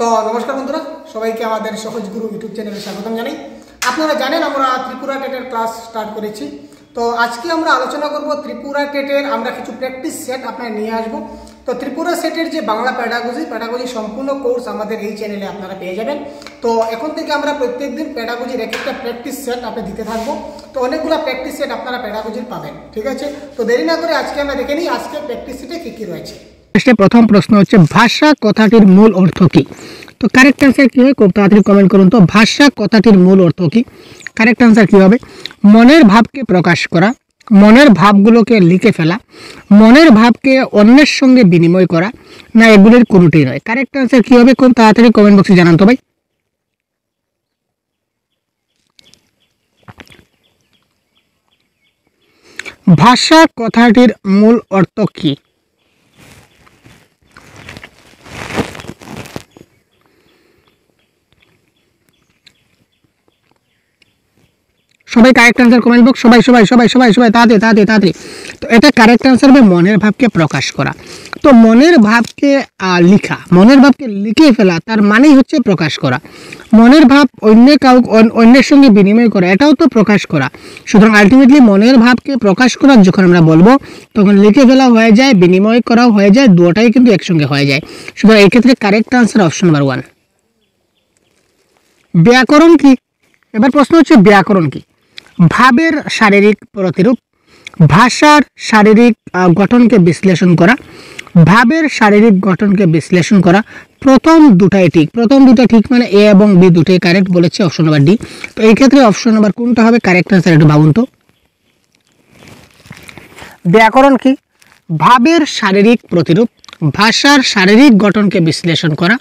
তো নমস্কার বন্ধুরা, সবাইকে আমাদের সহজ গুরু ইউটিউব চ্যানেলে স্বাগতম জানাই। আপনারা জানেন আমরা ত্রিপুরা টেটের ক্লাস স্টার্ট করেছি। তো আজকে আমরা আলোচনা করব ত্রিপুরা টেটের আমরা কিছু প্র্যাকটিস সেট আপনারা নিয়ে আসবো। তো ত্রিপুরা সেটের যে বাংলা প্যাডাগজি সম্পূর্ণ কোর্স আমাদের এই চ্যানেলে আপনারা পেয়ে যাবেন। তো এখন থেকে আমরা প্রত্যেকদিন প্যাডাগজির এক একটা প্র্যাকটিস সেট আপনি দিতে থাকবো। তো অনেকগুলো প্র্যাকটিস সেট আপনারা প্যাডাগজির পাবেন, ঠিক আছে? তো দেরি না করে আজকে আমরা দেখে নিই আজকে প্র্যাকটিস সেটে কী কী রয়েছে। প্রথম প্রশ্ন হচ্ছে ভাষা কথাটির মূল অর্থ কি? তো কারেক্ট অ্যান্সার কি হয় খুব তাড়াতাড়ি কমেন্ট করুন। তো ভাষা কথাটির মূল অর্থ কি? কারেক্ট অ্যান্সার কি হবে? মনের ভাবকে প্রকাশ করা, মনের ভাবগুলোকে লিখে ফেলা, মনের ভাবকে অন্যের সঙ্গে বিনিময় করা, না এগুলির কোনোটিই নয়। কারেক্ট অ্যান্সার কি হবে খুব তাড়াতাড়ি কমেন্ট বক্সে জানান তো ভাই। ভাষা কথাটির মূল অর্থ কি? সবাই কারেক্ট আনসার কমেন্ট বক্স, সবাই সবাই সবাই সবাই সবাই তাড়াতাড়ি। তো এটা কারেক্ট আনসার হবে মনের ভাবকে প্রকাশ করা। তো মনের ভাবকে লিখা, মনের ভাবকে লিখে ফেলা, তার মানেই হচ্ছে প্রকাশ করা। মনের ভাব অন্যের সঙ্গে বিনিময় করা, এটাও তো প্রকাশ করা। সুতরাং আলটিমেটলি মনের ভাবকে প্রকাশ করা যখন আমরা বলবো তখন লিখে ফেলা হয়ে যায়, বিনিময় করাও হয়ে যায়, দুটোটাই কিন্তু একসঙ্গে হয়ে যায়। সুতরাং এক্ষেত্রে কারেক্ট আনসার অপশন নাম্বার 1। ব্যাকরণ কি? এবার প্রশ্ন হচ্ছে ব্যাকরণ কি? ভাবের শারীরিক প্রতিরূপ, ভাষার শারীরিক গঠনকে বিশ্লেষণ করা, ভাবের শারীরিক গঠনকে বিশ্লেষণ করা। প্রথম দুটাই ঠিক, প্রথম দুটা ঠিক মানে এ এবং বি দুটোই কারেক্ট বলেছে অপশন নাম্বার ডি। তো এই ক্ষেত্রে অপশন নাম্বার কোনটা হবে কারেক্ট আনসার একটু ভাবুন তো। ব্যাকরণ কি? ভাবের শারীরিক প্রতিরূপ, ভাষার শারীরিক গঠনকে বিশ্লেষণ করা,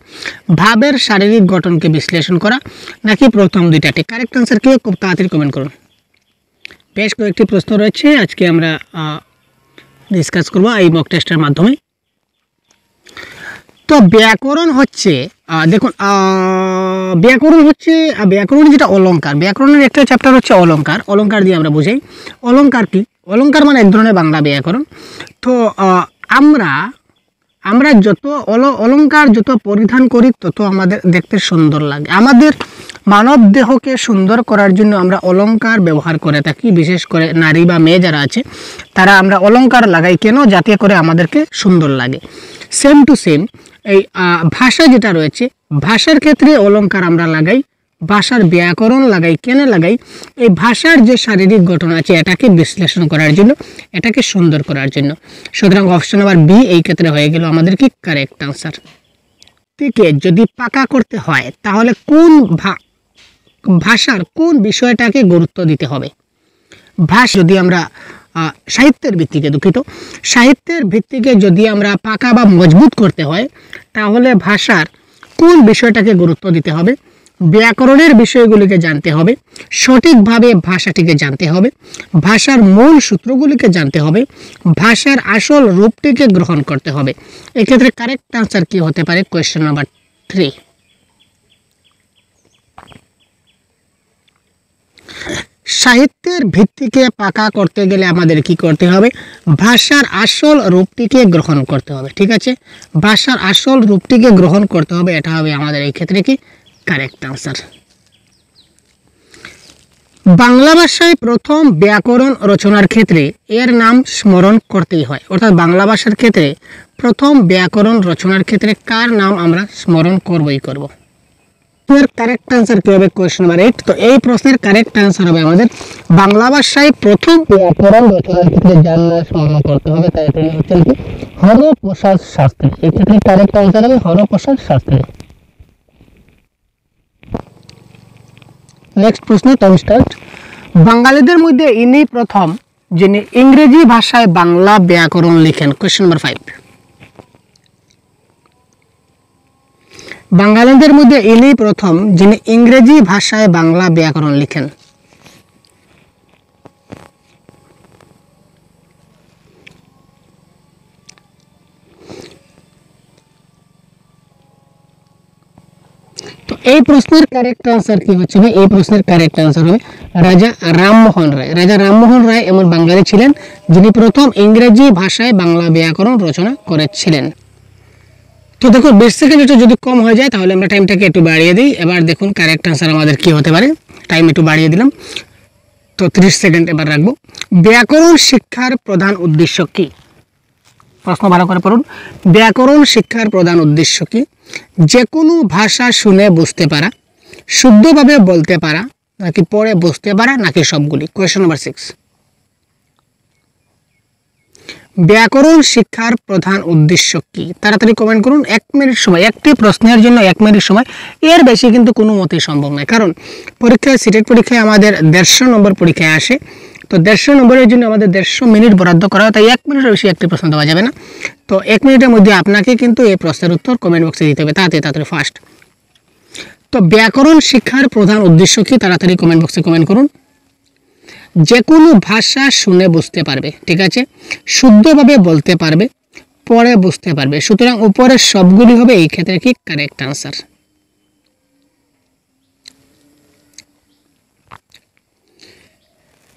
ভাবের শারীরিক গঠনকে বিশ্লেষণ করা, নাকি প্রথম দুইটা ঠিক? কারেক্ট আনসার কি খুব তাড়াতাড়ি কমেন্ট করুন। বেশ কয়েকটি প্রশ্ন রয়েছে, আজকে আমরা ডিসকাস করব এই মক টেস্টের মাধ্যমে। তো ব্যাকরণ হচ্ছে দেখুন, ব্যাকরণ যেটা অলংকার, ব্যাকরণের একটা চ্যাপ্টার হচ্ছে অলংকার। অলংকার দিয়ে আমরা বুঝাই অলংকার কি? অলংকার মানে এক ধরনের বাংলা ব্যাকরণ। তো আমরা যত অলংকার যত পরিধান করি তত আমাদের দেখতে সুন্দর লাগে। আমাদের মানব দেহকে সুন্দর করার জন্য আমরা অলংকার ব্যবহার করে থাকি। বিশেষ করে নারী বা মেয়ে যারা আছে তারা আমরা অলংকার লাগাই কেন? যাতে করে আমাদেরকে সুন্দর লাগে। সেম টু সেম এই ভাষা যেটা রয়েছে, ভাষার ক্ষেত্রে অলংকার আমরা লাগাই, ভাষার ব্যাকরণ লাগাই। কেন লাগাই? এই ভাষার যে শারীরিক গঠন আছে এটাকে বিশ্লেষণ করার জন্য, এটাকে সুন্দর করার জন্য। সুতরাং অপশন নাম্বার বি এই ক্ষেত্রে হয়ে গেল আমাদের কি কারেক্ট আনসার। থেকে যদি পাকা করতে হয় তাহলে কোন ভাষার কোন বিষয়টাকে গুরুত্ব দিতে হবে? ভাষা যদি আমরা সাহিত্যের ভিত্তিকে সাহিত্যের ভিত্তিকে যদি আমরা পাকা বা মজবুত করতে হয় তাহলে ভাষার কোন বিষয়টাকে গুরুত্ব দিতে হবে? ব্যাকরণের বিষয়গুলিকে জানতে হবে, সঠিকভাবে ভাষাটিকে জানতে হবে, ভাষার মূল সূত্রগুলিকে জানতে হবে, ভাষার আসল রূপটিকে গ্রহণ করতে হবে। এক্ষেত্রে কারেক্ট আনসার কি হতে পারে? Question number 3। সাহিত্যের ভিত্তিকে পাকা করতে গেলে আমাদের কি করতে হবে? ভাষার আসল রূপটিকে গ্রহণ করতে হবে, ঠিক আছে? ভাষার আসল রূপটিকে গ্রহণ করতে হবে, এটা হবে আমাদের এই ক্ষেত্রে কি কারেক্ট আনসার। বাংলা ভাষায় প্রথম ব্যাকরণ রচনার ক্ষেত্রে এর নাম স্মরণ করতেই হয়। অর্থাৎ বাংলা ভাষার ক্ষেত্রে প্রথম ব্যাকরণ রচনার ক্ষেত্রে কার নাম আমরা স্মরণ করবই করব। এর কারেক্ট আনসার কি হবে? Question number 8। তো এই প্রশ্নের কারেক্ট আনসার হবে আমাদের বাংলা ভাষায় প্রথম ব্যাকরণ রচনার ক্ষেত্রে যার নাম স্মরণ করতে হবে তাই তিনি হচ্ছেন কি হরপ্রসাদ শাস্ত্রী। এই ক্ষেত্রে কারেক্ট আনসার হবে হরপ্রসাদ শাস্ত্রী। নেক্সট প্রশ্ন, টাইম স্টার্ট। বাঙালিদের মধ্যে ইনি প্রথম যিনি ইংরেজি ভাষায় বাংলা ব্যাকরণ লিখেন। Question number 5। বাঙালিদের মধ্যে ইনি প্রথম যিনি ইংরেজি ভাষায় বাংলা ব্যাকরণ লিখেন। তো এই প্রশ্নের কারেক্ট আনসার কি হচ্ছে? এই প্রশ্নের কারেক্ট আনসার হবে রাজা রামমোহন রায়। রাজা রামমোহন রায় এমন বাঙালি ছিলেন যিনি প্রথম ইংরেজি ভাষায় বাংলা ব্যাকরণ রচনা করেছিলেন। তো দেখুন 20 সেকেন্ড এটা যদি কম হয়ে যায় তাহলে আমরা টাইমটাকে একটু বাড়িয়ে দিই। এবার দেখুন কারেক্ট আনসার আমাদের কি হতে পারে, টাইম একটু বাড়িয়ে দিলাম, তো 30 সেকেন্ড এবার রাখবো। ব্যাকরণ শিক্ষার প্রধান উদ্দেশ্য কি? প্রশ্ন ভালো করে পড়ুন। ব্যাকরণ শিক্ষার প্রধান উদ্দেশ্য কি? যে কোনো ভাষা শুনে বুঝতে পারা, শুদ্ধভাবে বলতে পারা, নাকি পড়ে বুঝতে পারা, নাকি সবগুলি? Question number 6। ব্যাকরণ শিক্ষার প্রধান উদ্দেশ্য কি? তাড়াতাড়ি কমেন্ট করুন। 1 মিনিট সময়, একটি প্রশ্নের জন্য 1 মিনিট সময়, এর বেশি কিন্তু কোনো মতেই সম্ভব নয়। কারণ পরীক্ষায়, সিটেট পরীক্ষায় আমাদের 150 নম্বর পরীক্ষায় আসে, তো 150 নম্বরের জন্য আমাদের 150 মিনিট বরাদ্দ করা হয়, তাই 1 মিনিটের বেশি একটি প্রশ্ন দেওয়া যাবে না। তো 1 মিনিটের মধ্যে আপনাকে কিন্তু এই প্রশ্নের উত্তর কমেন্ট বক্সে দিতে হবে, তাড়াতাড়ি ফাস্ট। তো ব্যাকরণ শিক্ষার প্রধান উদ্দেশ্য কি? তাড়াতাড়ি কমেন্ট বক্সে কমেন্ট করুন। যে কোনো ভাষা শুনে বুঝতে পারবে, ঠিক আছে, শুদ্ধভাবে বলতে পারবে, পড়ে বুঝতে পারবে, সুতরাং উপরের সবগুলি হবে এই ক্ষেত্রে কি কারেক্ট আনসার।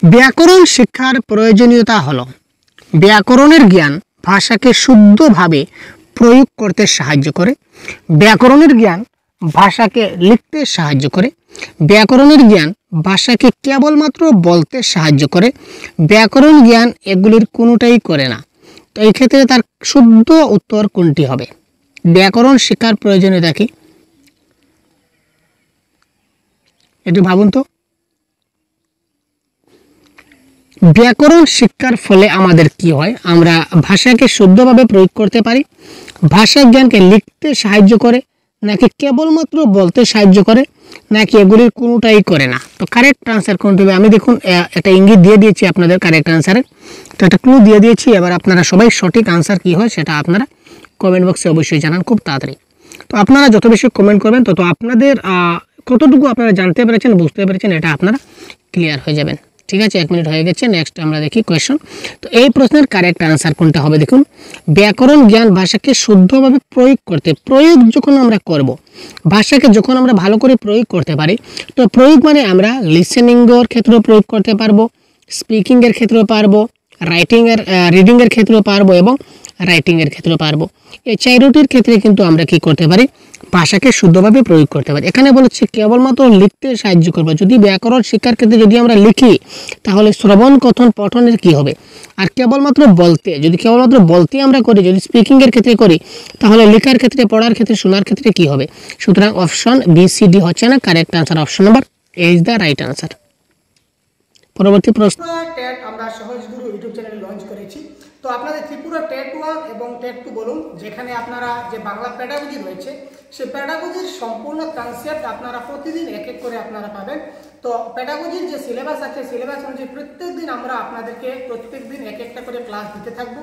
ব্যাকরণ শিক্ষার প্রয়োজনীয়তা হলো ব্যাকরণের জ্ঞান ভাষাকে শুদ্ধভাবে প্রয়োগ করতে সাহায্য করে, ব্যাকরণের জ্ঞান ভাষাকে লিখতে সাহায্য করে, ব্যাকরণের জ্ঞান ভাষাকে কেবলমাত্র বলতে সাহায্য করে, ব্যাকরণ জ্ঞান এগুলির কোনোটাই করে না। তো এই ক্ষেত্রে তার শুদ্ধ উত্তর কোনটি হবে? ব্যাকরণ শিক্ষার প্রয়োজনীয়তা কি একটু ভাবুন তো। ব্যাকরণ শিক্ষার ফলে আমাদের কি হয়? আমরা ভাষাকে শুদ্ধভাবে প্রয়োগ করতে পারি, ভাষা জ্ঞানকে লিখতে সাহায্য করে, নাকি কেবলমাত্র বলতে সাহায্য করে, নাকি এগুলির কোনোটাই করে না? তো কারেক্ট আনসার কোনটি হবে? আমি দেখুন একটা ইঙ্গিত দিয়ে দিয়েছি আপনাদের কারেক্ট আনসারের, তো একটা ক্লু দিয়ে দিয়েছি। এবার আপনারা সবাই সঠিক আনসার কি হয় সেটা আপনারা কমেন্ট বক্সে অবশ্যই জানান খুব তাড়াতাড়ি। তো আপনারা যত বেশি কমেন্ট করবেন তত আপনাদের কতটুকু আপনারা জানতে পেরেছেন, বুঝতে পেরেছেন, এটা আপনারা ক্লিয়ার হয়ে যাবেন। ঠিক আছে, 1 মিনিট হয়ে গেছে। নেক্সট আমরা দেখি কোয়েশ্চন। তো এই প্রশ্নের কারেক্ট আনসার কোনটা হবে দেখুন। ব্যাকরণ জ্ঞান ভাষাকে শুদ্ধভাবে প্রয়োগ করতে, প্রয়োগ যখন আমরা করব, ভাষাকে যখন আমরা ভালো করে প্রয়োগ করতে পারি, তো প্রয়োগ মানে আমরা লিসেনিংয়ের ক্ষেত্রেও প্রয়োগ করতে পারবো, স্পিকিংয়ের ক্ষেত্রেও পারবো, রিডিংয়ের ক্ষেত্রেও পারবো এবং রাইটিংয়ের ক্ষেত্রেও পারবো। এই 4টির ক্ষেত্রে কিন্তু আমরা কি করতে পারি? ভাষাকে শুদ্ধভাবে প্রয়োগ করতে পারি। এখানে বলেছে কেবলমাত্র লিখতে সাহায্য করবে। যদি ব্যাকরণ শিক্ষার ক্ষেত্রে যদি আমরা লিখি তাহলে শ্রবণ, কথন, পঠনের কি হবে? আর কেবলমাত্র বলতে, যদি কেবলমাত্র বলতে আমরা করি, যদি স্পিকিংয়ের ক্ষেত্রে করি, তাহলে লেখার ক্ষেত্রে, পড়ার ক্ষেত্রে, শোনার ক্ষেত্রে কি হবে? সুতরাং অপশন BCD হচ্ছে না, correct answer option number A is the right answer. পরবর্তী প্রশ্ন। টেট আমরা সহজ গুরু ইউটিউব চ্যানেলে লঞ্চ করেছি। তো আপনাদের ত্রিপুরা টেট 1 এবং টেট 2 বলুন, যেখানে আপনারা যে বাংলা প্যাডাগজি রয়েছে সেই প্যাডাগজির সম্পূর্ণ কনসেপ্ট আপনারা প্রতিদিন এক এক করে আপনারা পাবেন। তো প্যাডাগজির যে সিলেবাস আছে, সিলেবাস অনুযায়ী প্রত্যেকদিন আমরা আপনাদেরকে প্রত্যেকদিন এক একটা করে ক্লাস দিতে থাকবো।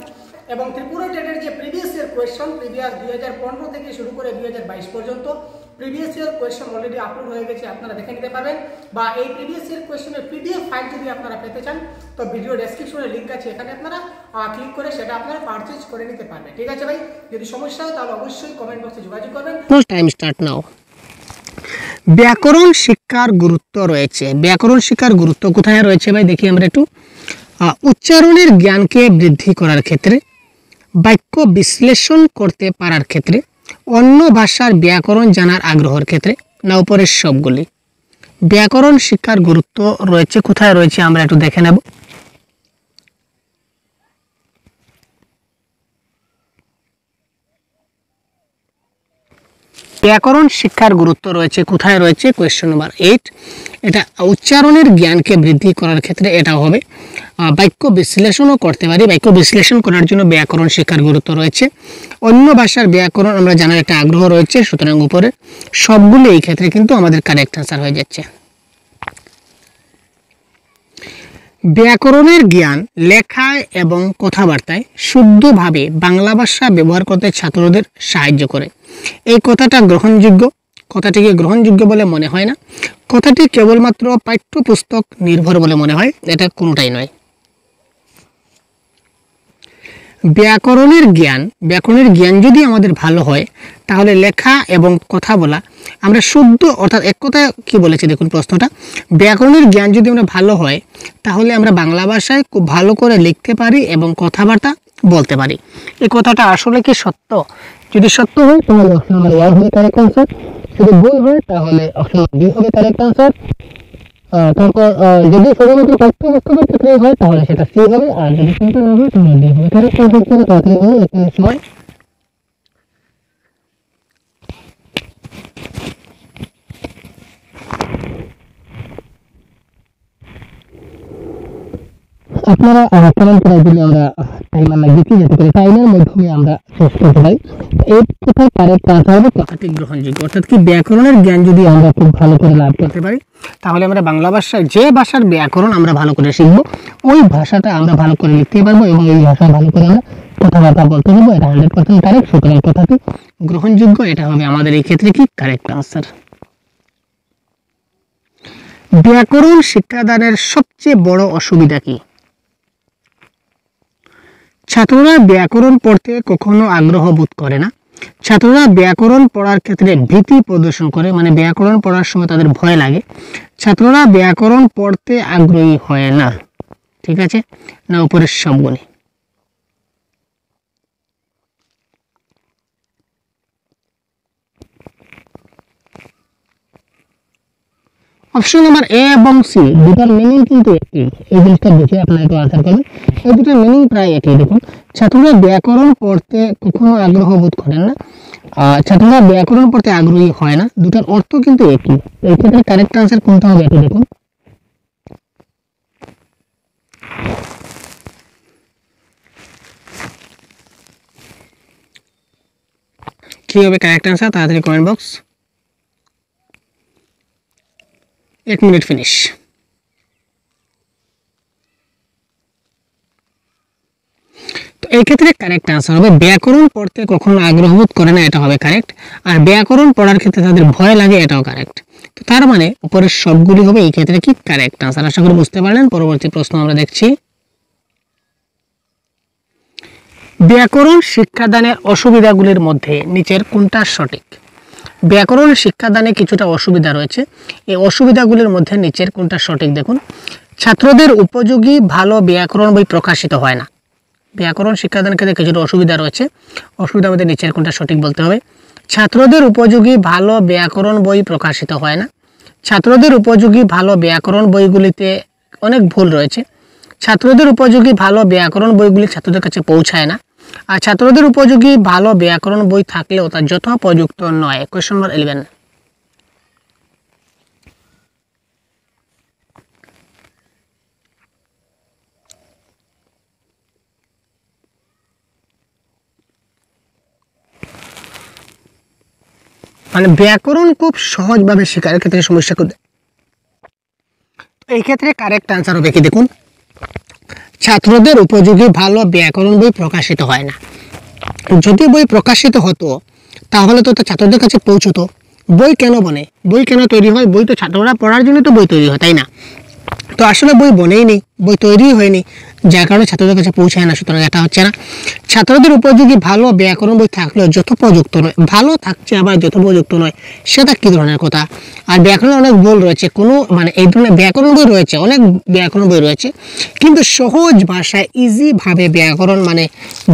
এবং ত্রিপুরা টেটের যে প্রিভিয়াস ইয়ার কোয়েশ্চন, প্রিভিয়াস 2015 থেকে শুরু করে 2022 পর্যন্ত previous year question already upload হয়ে গেছে, আপনারা দেখে নিতে পারবেন। বা এই প্রিভিয়াস ইয়ার কোয়েশ্চনের PDF ফাইল যদি আপনারা পেতে চান তো ভিডিও ডেসক্রিপশনে লিঙ্ক আছে, এখানে আপনারা ক্লিক করে সেটা আপনারা পারচেজ করে নিতে পারবেন। ঠিক আছে ভাই, যদি সমস্যা হয় তাহলে অবশ্যই কমেন্ট বক্সে যোগাযোগ করবেন। Time start now. ব্যাকরণ শিক্ষার গুরুত্ব রয়েছে। ব্যাকরণ শিক্ষার গুরুত্ব কোথায় রয়েছে ভাই? দেখি আমরা একটু। উচ্চারণের জ্ঞানকে বৃদ্ধি করার ক্ষেত্রে, বাক্য বিশ্লেষণ করতে পারার ক্ষেত্রে, অন্য ভাষার ব্যাকরণ জানার আগ্রহের ক্ষেত্রে, না উপরের সবগুলি? ব্যাকরণ শিক্ষার গুরুত্ব রয়েছে কোথায় রয়েছে আমরা একটু দেখে নেব। ব্যাকরণ শিক্ষার গুরুত্ব রয়েছে কোথায় রয়েছে? Question number 8। এটা উচ্চারণের জ্ঞানকে বৃদ্ধি করার ক্ষেত্রে এটা হবে। বাক্য বিশ্লেষণও করতে পারি, বাক্য বিশ্লেষণ করার জন্য ব্যাকরণ শিক্ষার গুরুত্ব রয়েছে। অন্য ভাষার ব্যাকরণ আমরা জানার একটা আগ্রহ রয়েছে, সুতরাং উপরে সবগুলো এই ক্ষেত্রে কিন্তু আমাদের কারেক্ট আনসার হয়ে যাচ্ছে। ব্যাকরণের জ্ঞান লেখায় এবং কথাবার্তায় শুদ্ধভাবে বাংলা ভাষা ব্যবহার করতে ছাত্রদের সাহায্য করে। এই কথাটা গ্রহণযোগ্য? কথাটিকে গ্রহণযোগ্য বলে মনে হয় না। কথাটি কেবলমাত্র পাঠ্যপুস্তক নির্ভর বলে মনে হয়, এটা কোনোটাই নয়। ব্যাকরণের জ্ঞান যদি আমাদের ভালো হয় তাহলে লেখা এবং কথা বলা আমরা শুদ্ধ, অর্থাৎ এক কথা কি বলেছে দেখুন প্রশ্নটা, ব্যাকরণের জ্ঞান যদি আমরা ভালো হয় তাহলে আমরা বাংলা ভাষায় খুব ভালো করে লিখতে পারি এবং কথাবার্তা বলতে পারি। এই কথাটা আসলে কি সত্য? যদি সত্য হয় তাহলে অপশন নাম্বার ওয়ান হবে কারেক্ট আনসার, যদি ভুল হয় তাহলে অপশন নাম্বার বি হবে কারেক্ট আনসার। তারপর যদি শুধুমাত্র পাঠ্যপুস্তকের ক্ষেত্রে হয় তাহলে সেটা সি হবে, আর যদি চিন্তা না হয় তাহলে ডি হবে কারেক্ট আনসার। তাড়াতাড়ি বলুন, এখানে সময়। আপনারা কমেন্ট করে দিলে আমরা টাইমার লাগিয়েছি যাতে করে টাইমের মাধ্যমে আমরা শেষ করতে পারি। এই কোথায় কারেক্ট আনসার হবে কথাটি গ্রহণযোগ্য, অর্থাৎ কি ব্যাকরণের জ্ঞান যদি আমরা খুব ভালো করে লাভ করতে পারি তাহলে আমরা বাংলা ভাষায় যে ভাষার ব্যাকরণ আমরা ভালো করে শিখবো ওই ভাষাটা আমরা ভালো করে লিখতে পারবো এবং এই ভাষা ভালো করে আমরা কথাবার্তা বলতে পারবো। এটা 100% কারেক্ট, সুতরাং কথাটি গ্রহণযোগ্য, এটা হবে আমাদের এই ক্ষেত্রে কি কারেক্ট আনসার। ব্যাকরণ শিক্ষাদানের সবচেয়ে বড় অসুবিধা কি? ছাত্ররা ব্যাকরণ পড়তে কখনো আগ্রহ বোধ করে না। ছাত্ররা ব্যাকরণ পড়ার ক্ষেত্রে ভীতি প্রদর্শন করে, মানে ব্যাকরণ পড়ার সময় তাদের ভয় লাগে। ছাত্ররা ব্যাকরণ পড়তে আগ্রহী হয় না, ঠিক আছে না উপরের সবগুলি? অপশন নাম্বার এ এবং সি দুটার মিনিং কিন্তু একই, এই জিনিসটা বুঝে আপনারা একটু আনসার করবেন। এই দুটার মিনিং প্রায় একই। দেখুন, ছাত্ররা ব্যাকরণ পড়তে কখনো আগ্রহ বোধ করেন না, ছাত্ররা ব্যাকরণ পড়তে আগ্রহী হয় না, দুটার অর্থ কিন্তু একই। এই ক্ষেত্রে কারেক্ট আনসার কোনটা হবে একটু দেখুন। কি হবে কারেক্ট আনসার? তাড়াতাড়ি কমেন্ট বক্স। 1 minute finish. তো এই ক্ষেত্রে কারেক্ট আনসার হবে ব্যাকরণ পড়তে কখনো আগ্রহ বোধ করে না, এটা হবে কারেক্ট। আর ব্যাকরণ পড়ার ক্ষেত্রে তাদের ভয় লাগে, এটাও কারেক্ট। তো তার মানে উপরের সবগুলি হবে এই ক্ষেত্রে কি কারেক্ট আনসার। আশা করি বুঝতে পারলেন। পরবর্তী প্রশ্ন আমরা দেখছি, ব্যাকরণ শিক্ষাদানের অসুবিধাগুলির মধ্যে নিচের কোনটা সঠিক? ব্যাকরণ শিক্ষাদানে কিছুটা অসুবিধা রয়েছে, এই অসুবিধাগুলির মধ্যে নিচের কোনটা সঠিক? দেখুন, ছাত্রদের উপযোগী ভালো ব্যাকরণ বই প্রকাশিত হয় না। ব্যাকরণ শিক্ষাদানের ক্ষেত্রে কিছুটা অসুবিধা রয়েছে, অসুবিধার মধ্যে নিচের কোনটা সঠিক বলতে হবে। ছাত্রদের উপযোগী ভালো ব্যাকরণ বই প্রকাশিত হয় না। ছাত্রদের উপযোগী ভালো ব্যাকরণ বইগুলিতে অনেক ভুল রয়েছে। ছাত্রদের উপযোগী ভালো ব্যাকরণ বইগুলি ছাত্রদের কাছে পৌঁছায় না। আর ছাত্রদের উপযোগী ভালো ব্যাকরণ বই থাকলেও তা যথোপযুক্ত নয়। Question number 11। মানে ব্যাকরণ খুব সহজভাবে শেখার ক্ষেত্রে সমস্যা করবে। এই ক্ষেত্রে কারেক্ট আনসার হবে কি? দেখুন, ছাত্রদের উপযোগী ভালো ব্যাকরণ বই প্রকাশিত হয় না। যদি বই প্রকাশিত হতো তাহলে তো ছাত্রদের কাছে পৌঁছতো। বই কেন বনে, বই কেন তৈরি হয়? বই তো ছাত্ররা পড়ার জন্য তো বই তৈরি হয়, তাই না? তো আসলে বই বনেই নেই, বই তৈরি হয়নি, যার কারণে ছাত্রদের কাছে পৌঁছায় না। সুতরাং এটা হচ্ছে না। ছাত্রদের উপযোগী ভালো ব্যাকরণ বই থাকলেও যথোপযুক্ত নয়। ভালো থাকছে আবার যথোপযুক্ত নয়, সেটা কি ধরনের কথা? আর ব্যাকরণে অনেক ভুল রয়েছে, কোনো মানে এই ধরনের ব্যাকরণ বই রয়েছে, অনেক ব্যাকরণ বই রয়েছে, কিন্তু সহজ ভাষায় ইজিভাবে ব্যাকরণ মানে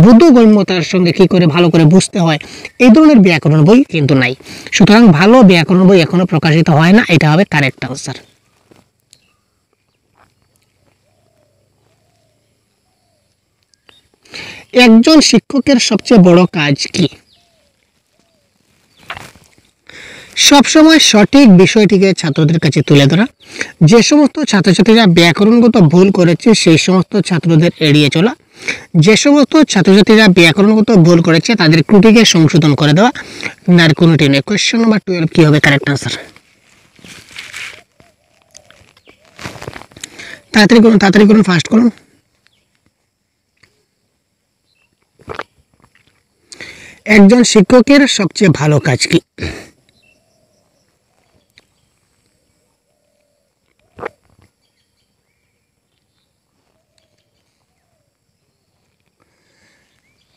বোধগম্যতার সঙ্গে কী করে ভালো করে বুঝতে হয় এই ধরনের ব্যাকরণ বই কিন্তু নাই। সুতরাং ভালো ব্যাকরণ বই এখনো প্রকাশিত হয় না, এটা হবে কারেক্ট আনসার। একজন শিক্ষকের সবচেয়ে বড় কাজ কি? সবসময় সঠিক বিষয়টিকে ছাত্রদের কাছে তুলে ধরা। যে সমস্ত ছাত্রছাত্রীরা ব্যাকরণগত ভুল করেছে সেই সমস্ত ছাত্রদের এড়িয়ে চলা। যে সমস্ত ছাত্রছাত্রীরা ব্যাকরণগত ভুল করেছে তাদের ত্রুটিকে সংশোধন করে দেওয়া। আর কোনোটি নেই। কোয়েশ্চন নাম্বার 12 কি হবে কারেক্ট আনসার? তাড়াতাড়ি করুন, ফাস্ট করুন। একজন শিক্ষকের সবচেয়ে ভালো কাজ কি?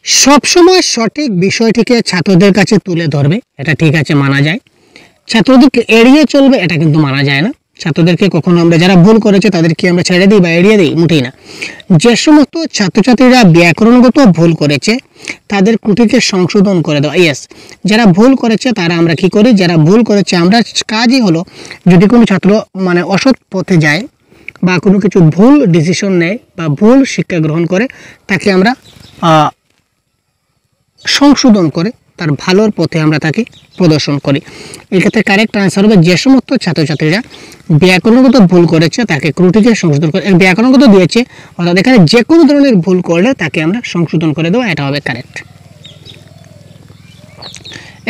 সবসময় সঠিক বিষয়টিকে ছাত্রদের কাছে তুলে ধরবে, এটা ঠিক আছে, মানা যায়। ছাত্রদেরকে এড়িয়ে চলবে, এটা কিন্তু মানা যায় না। ছাত্রদেরকে কখনো আমরা যারা ভুল করেছে তাদেরকে আমরা ছেড়ে দিই বা এড়িয়ে দিই, মোটেই না। যে সমস্ত ছাত্রছাত্রীরা ব্যাকরণগত ভুল করেছে তাদের ত্রুটিকে সংশোধন করে দেওয়া। ইয়েস, যারা ভুল করেছে তারা আমরা কি করি, যারা ভুল করেছে আমরা কাজই হলো, যদি কোনো ছাত্র মানে অসৎ পথে যায় বা কোনো কিছু ভুল ডিসিশন নেয় বা ভুল শিক্ষা গ্রহণ করে, তাকে আমরা সংশোধন করে তার ভালোর পথে আমরা তাকে প্রদর্শন করি। এক্ষেত্রে কারেক্ট আনসার হবে যে সমস্ত ছাত্রছাত্রীরা ব্যাকরণগত ভুল করেছে তাকে ত্রুটিকে সংশোধন করে, ব্যাকরণগত দিয়েছে অর্থাৎ এখানে যে কোনো ধরনের ভুল করলে তাকে আমরা সংশোধন করে দেবো, এটা হবে কারেক্ট।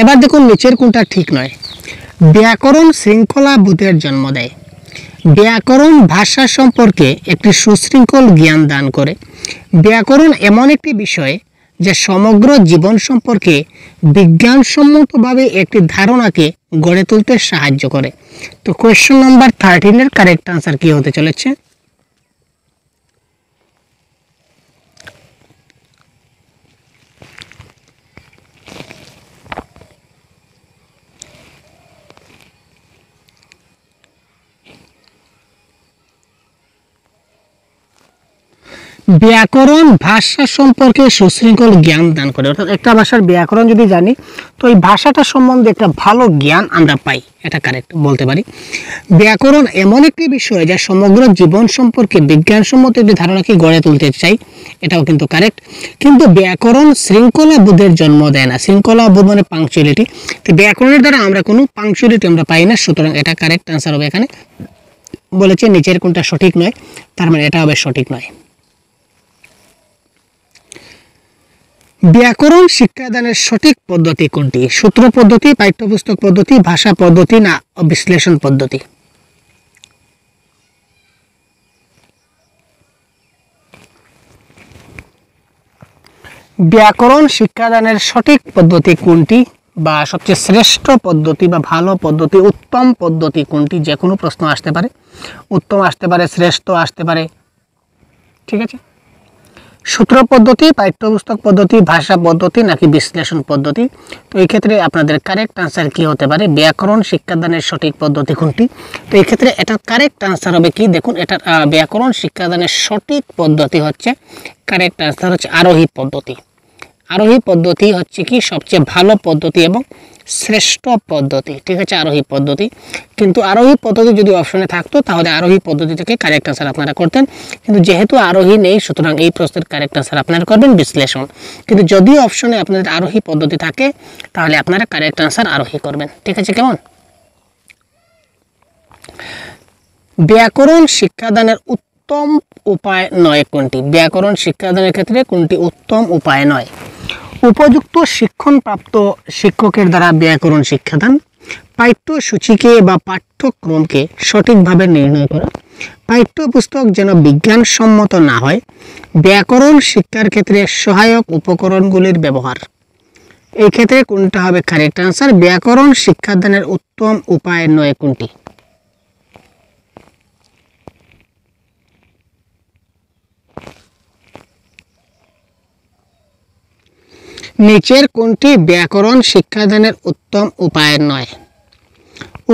এবার দেখুন নিচের কোনটা ঠিক নয়। ব্যাকরণ শৃঙ্খলা বোধের জন্ম দেয়। ব্যাকরণ ভাষা সম্পর্কে একটি সুশৃঙ্খল জ্ঞান দান করে। ব্যাকরণ এমন একটি বিষয় যা সমগ্র জীবন সম্পর্কে বিজ্ঞানসম্মতভাবে একটি ধারণাকে গড়ে তুলতে সাহায্য করে। তো কোয়েশ্চন নাম্বার 13 এর কারেক্ট আনসার কি হতে চলেছে? ব্যাকরণ ভাষা সম্পর্কে সুশৃঙ্খল জ্ঞান দান করে, অর্থাৎ একটা ভাষার ব্যাকরণ যদি জানি তো এই ভাষাটা সম্বন্ধে একটা ভালো জ্ঞান আমরা পাই, এটা কারেক্ট বলতে পারি। ব্যাকরণ এমন একটি বিষয় যা সমগ্র জীবন সম্পর্কে বিজ্ঞানসম্মত একটি ধারণাকে গড়ে তুলতে চাই, এটাও কিন্তু কারেক্ট। কিন্তু ব্যাকরণ শৃঙ্খলা বোধের জন্ম দেয় না। শৃঙ্খলা বোধ মানে পাংচুয়ালিটি, তো ব্যাকরণের দ্বারা আমরা কোনো পাংচুয়ালিটি আমরা পাই না, সুতরাং এটা কারেক্ট আনসার হবে। এখানে বলেছে নিচের কোনটা সঠিক নয়, তার মানে এটা হবে সঠিক নয়। ব্যাকরণ শিক্ষাদানের সঠিক পদ্ধতি কোনটি? সূত্র পদ্ধতি, পাঠ্যপুস্তক পদ্ধতি, ভাষা পদ্ধতি না বিশ্লেষণ পদ্ধতি? ব্যাকরণ শিক্ষাদানের সঠিক পদ্ধতি কোনটি বা সবচেয়ে শ্রেষ্ঠ পদ্ধতি বা ভালো পদ্ধতি, উত্তম পদ্ধতি কোনটি? যে কোনো প্রশ্ন আসতে পারে, উত্তম আসতে পারে, শ্রেষ্ঠ আসতে পারে, ঠিক আছে। সূত্র পদ্ধতি, পাঠ্যপুস্তক পদ্ধতি, ভাষা পদ্ধতি নাকি বিশ্লেষণ পদ্ধতি? তো এই ক্ষেত্রে আপনাদের কারেক্ট আনসার কি হতে পারে? ব্যাকরণ শিক্ষাদানের সঠিক পদ্ধতি কোনটি? তো এই ক্ষেত্রে এটা কারেক্ট আনসার হবে কি, দেখুন এটা ব্যাকরণ শিক্ষাদানের সঠিক পদ্ধতি হচ্ছে, কারেক্ট আনসার হচ্ছে আরোহী পদ্ধতি। আরোহী পদ্ধতি হচ্ছে কি সবচেয়ে ভালো পদ্ধতি এবং শ্রেষ্ঠ পদ্ধতি, ঠিক আছে, আরোহী পদ্ধতি। কিন্তু আরোহী পদ্ধতি যদি অপশনে থাকতো তাহলে আরোহী পদ্ধতি থেকে কারেক্ট আনসার আপনারা করতেন, কিন্তু যেহেতু আরোহী নেই সুতরাং এই প্রশ্নের কারেক্ট আনসার আপনারা করবেন বিশ্লেষণ। কিন্তু যদি অপশনে আপনাদের আরোহী পদ্ধতি থাকে তাহলে আপনারা কারেক্ট আনসার আরোহী করবেন, ঠিক আছে। কেমন? ব্যাকরণ শিক্ষাদানের উত্তম উপায় নয় কোনটি? ব্যাকরণ শিক্ষাদানের ক্ষেত্রে কোনটি উত্তম উপায় নয়? উপযুক্ত শিক্ষণপ্রাপ্ত শিক্ষকের দ্বারা ব্যাকরণ শিক্ষাদান, পাঠ্যসূচিকে বা পাঠ্যক্রমকে সঠিকভাবে নির্ণয় করা, পাঠ্যপুস্তক যেন বিজ্ঞানসম্মত না হয়, ব্যাকরণ শিক্ষার ক্ষেত্রে সহায়ক উপকরণগুলির ব্যবহার। এই ক্ষেত্রে কোনটা হবে কারেক্ট আনসার? ব্যাকরণ শিক্ষাদানের উত্তম উপায় নয় কোনটি? নিচের কোনটি ব্যাকরণ শিক্ষাদানের উত্তম উপায় নয়?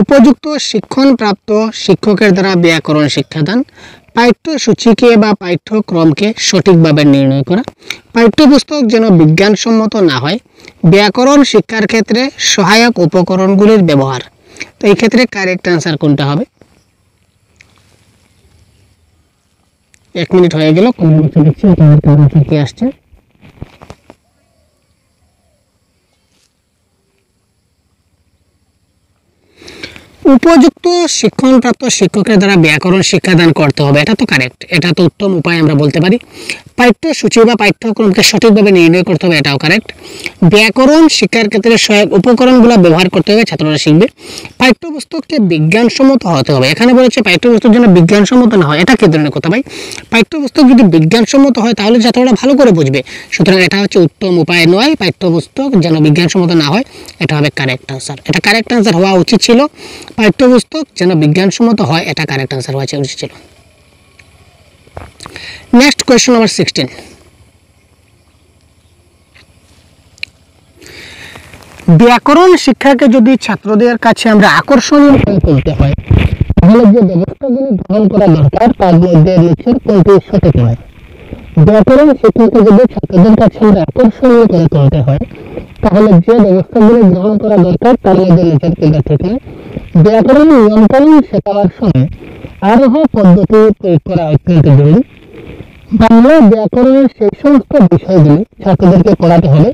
উপযুক্ত শিক্ষণপ্রাপ্ত শিক্ষকের দ্বারা ব্যাকরণ শিক্ষাদান, পাঠ্যসূচিকে বা পাঠ্যক্রমকে সঠিকভাবে নির্ণয় করা, পাঠ্যপুস্তক যেন বিজ্ঞানসম্মত না হয়, ব্যাকরণ শিক্ষার ক্ষেত্রে সহায়ক উপকরণগুলির ব্যবহার। তো এই ক্ষেত্রে কারেক্ট আনসার কোনটা হবে? 1 মিনিট হয়ে গেল, কমেন্ট দেখছি আপনাদের কারণ কি আসছে। উপযুক্ত শিক্ষণপ্রাপ্ত শিক্ষকের দ্বারা ব্যাকরণ শিক্ষাদান করতে হবে, এটা তো কারেক্ট, এটা তো উত্তম উপায় আমরা বলতে পারি। পাঠ্যসূচি বা পাঠ্যক্রমকে সঠিকভাবে নির্ণয় করতে হবে, এটাও কারেক্ট। ব্যাকরণ শিক্ষার ক্ষেত্রে সহায়ক উপকরণগুলো ব্যবহার করতে হবে, ছাত্ররা শিখবে। পাঠ্যপুস্তককে বিজ্ঞানসম্মত হতে হবে, এখানে বলেছে পাঠ্যপুস্তক যেন বিজ্ঞানসম্মত না হয়, এটা কি ধরনের কথা ভাই? পাঠ্যপুস্তক যদি বিজ্ঞানসম্মত হয় তাহলে ছাত্ররা ভালো করে বুঝবে, সুতরাং এটা হচ্ছে উত্তম উপায় নয়, পাঠ্যপুস্তক যেন বিজ্ঞানসম্মত না হয়, এটা হবে কারেক্ট আনসার। এটা কারেক্ট আনসার হওয়া উচিত ছিল, পাঠ্যপুস্তক যেন বিজ্ঞানসম্মত হয়, এটা কারেক্ট আনসার হওয়া উচিত ছিল। Next question number 16। ব্যাকরণ শিক্ষাকে যদি ছাত্রদের কাছে আমরা আকর্ষণীয় করে তুলতে হয় তাহলে যে ব্যবস্থাগুলি গ্রহণ করা দরকার তার মধ্যে নিচের কোনটি সঠিক নয়। ব্যাকরণ শিক্ষাকে যদি ছাত্রদের কাছে আমরা আকর্ষণীয় করে তুলতে হয় তাহলে যে ব্যবস্থাগুলি গ্রহণ করা দরকার তার মধ্যে নিচের কোনটা ঠিক নয়। ব্যাকরণ নিয়ন্ত্রণ শেখাবার সময় আরোহ পদ্ধতি প্রয়োগ করা অত্যন্ত জরুরি। বাংলা ব্যাকরণের সেই সমস্ত বিষয়গুলি ছাত্রদেরকে পড়াতে হবে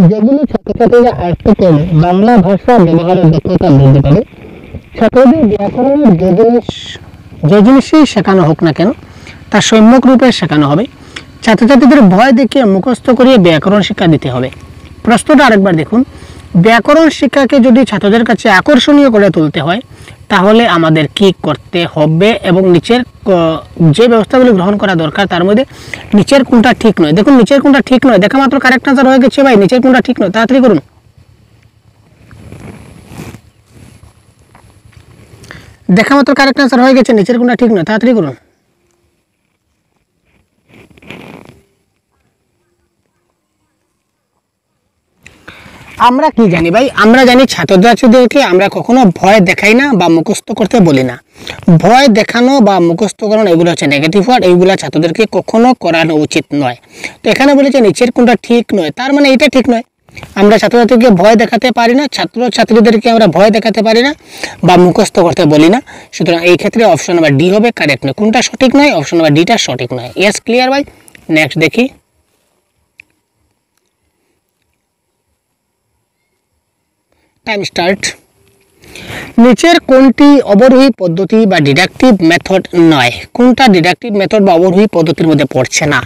যেগুলো ছাত্রছাত্রীরা আয়ত্ত করলে বাংলা ভাষা ব্যবহারের দক্ষতা বৃদ্ধি পাবে। ছাত্রদের ব্যাকরণের যে জিনিসই শেখানো হোক না কেন তা সম্যক রূপে শেখানো হবে। ছাত্রছাত্রীদের ভয় দেখিয়ে মুখস্থ করিয়ে ব্যাকরণ শিক্ষা দিতে হবে। প্রশ্নটা আরেকবার দেখুন, ব্যাকরণ শিক্ষাকে যদি ছাত্রদের কাছে আকর্ষণীয় করে তুলতে হয় তাহলে আমাদের কি করতে হবে এবং নিচের যে ব্যবস্থাগুলি গ্রহণ করা দরকার তার মধ্যে নিচের কোনটা ঠিক নয়। দেখুন নিচের কোনটা ঠিক নয়, দেখা মাত্র কারেক্ট আনসার হয়ে গেছে ভাই। নিচের কোনটা ঠিক নয়, তাড়াতাড়ি করুন। দেখা মাত্র কারেক্ট আনসার হয়ে গেছে, নিচের কোনটা ঠিক নয়, তাড়াতাড়ি করুন। আমরা কি জানি ভাই? আমরা জানি ছাত্রছাত্রীদেরকে আমরা কখনো ভয় দেখাই না বা মুখস্থ করতে বলি না। ভয় দেখানো বা মুখস্থ করানো এগুলো হচ্ছে নেগেটিভ ওয়ার্ড, এইগুলো ছাত্রদেরকে কখনো করানো উচিত নয়। তো এখানে বলেছে নিচের কোনটা ঠিক নয়, তার মানে এটা ঠিক নয়। আমরা ছাত্রছাত্রীকে ভয় দেখাতে পারি না, ছাত্রছাত্রীদেরকে আমরা ভয় দেখাতে পারি না বা মুখস্থ করতে বলি না। সুতরাং এই ক্ষেত্রে অপশন নাম্বার ডি হবে কারেক্ট নয়। কোনটা সঠিক নয়? অপশন নাম্বার ডিটা সঠিক নয়। ইয়েস, ক্লিয়ার ভাই? নেক্সট দেখি। Time start. নিচের কোনটি অবরোহী পদ্ধতি বা ডিডাকটিভ মেথড নয়? কোনটা ডিডাকটিভ মেথড বা অবরোহী পদ্ধতির মধ্যে পড়ছে না?